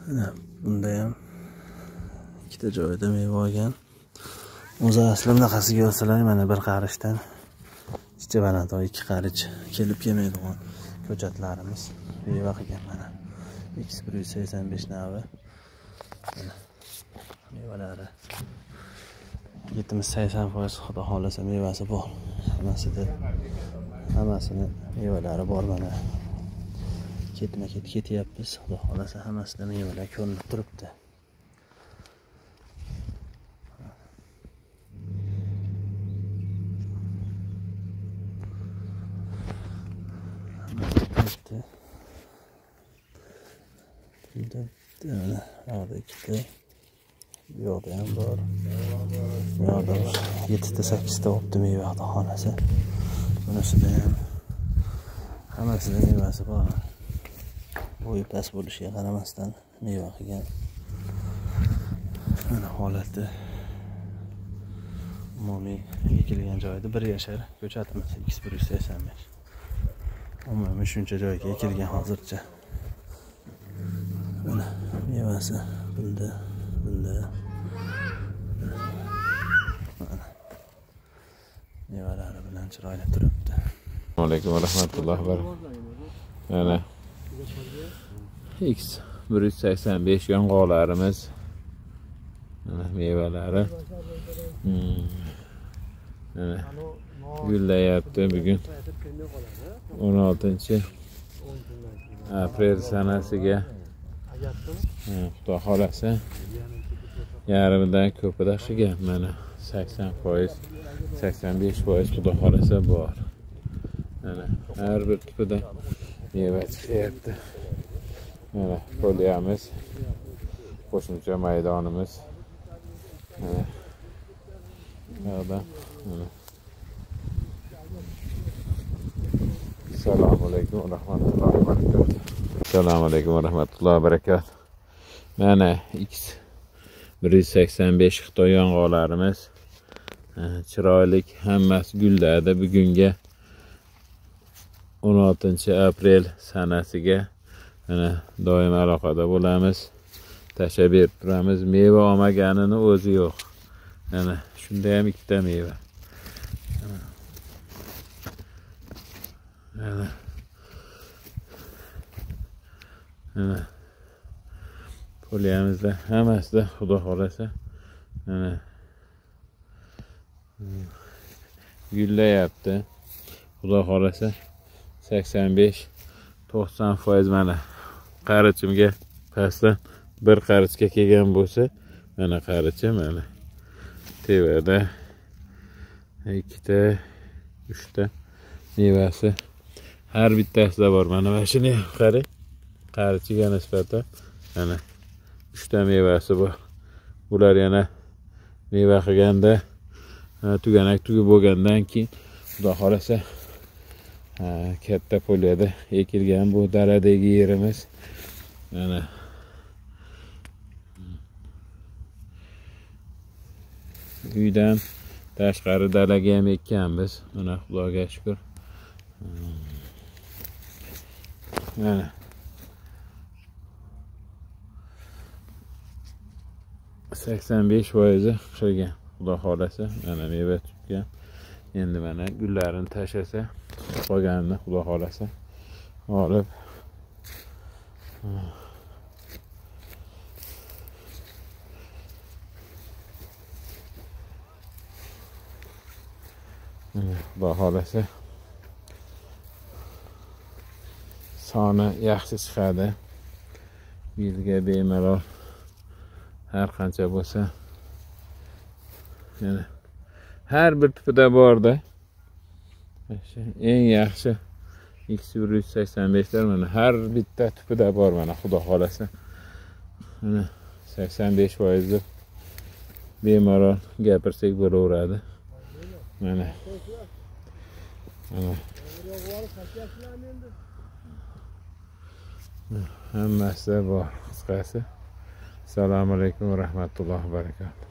Bunda ham ikkita joyda meva olgan. O'zi asli bunaqasiga olsalar mana bir qarishdan chicha banatoy 2 qarich kelib kelmaydigan ko'chatlarimiz meva qilgan mana. X185 navi. Mevalari 70-80% xudo xolasa mevasi bor. Hammasini mevalari bor mana. Ketma-ket ketyapmiz. Xudo xolasa hammasida mevalar ko'rinib turibdi. Burada ikkita bu yoqda ham bor. Bu yoqda 7-8ta olibdi meva xudo xolasa. Bunisida ham hammasida mevasi bor. Bo'yi past bo'lishiga qaramasdan meva qilgan. Mana holati umumiy ekilgan joyda bir yashar ko'chatimiz X185. Umumiy shuncha joyga ekilgan hozircha. Mana mevasi bunda. Mevalari bilan chiroyli turibdi. Assalomu alaykum va rahmatullohi va barakatuh. Mana X185 yong'oqlarimiz. Mana mevalari. Mana gullayapti bugun 16-aprel sanasiga. Xudo xolasa yarimidan ko'pida qilgan mana 80%, 85% xudo xolasa bor. Mana har bir tipida meva chiqyapti. Mana poliyamiz, qo'shimcha maydonimiz. Mana Assalomu alaykum va rahmatullohi va barakatuh. Assalomu alaykum va rahmatullohi va barakatuh. Mana X185 Xitoy yong'oqlarimiz chiroyli, hammasi gulladi. Bugunga 16-aprel sanasiga mana doim aloqada bo'lamiz. Tashlab berib turamiz. Meva olmaganini o'zi yo'q. Mana shunda ham ikkita meva. Mana poliyamizda hammasida xudo xolasa mana gullayapti. Xudo xolasa 85-90% mana qarichimga pastdan bir qarichga kelgan bo'lsa, mana qarichim mana tevada 2ta, 3ta mevasi har bittasida bor. Mana shuni qarang. Qarichiga nisbatan mana 3ta mevasi bor. Bular yana meva qilganda tuganak tugib bo'lgandan keyin xudo xolasa katta poliyada ekilgan bu daradagi yerimiz. Mana uydan tashqari dalaga ham ekkanmiz. Mana Xudoga shukr. Mana 85% qilgan xudo xolasa. Mana meva tutgan. Endi mana gullarini tashlasa, qolganini xudo xolasa olib xudo xolasa soni yaxshi chiqadi. Yilga bemalol har qancha bo'lsa yana har bir tipida borda. Eng yaxshi X185 lar mana har bitta tipida bor mana xudo xolasa. Mana 85% bemalol gapirsak bo'laveradi. Mana hammasi bor qisqasi. Assalomu alaykum va rahmatullohi va barakatuh.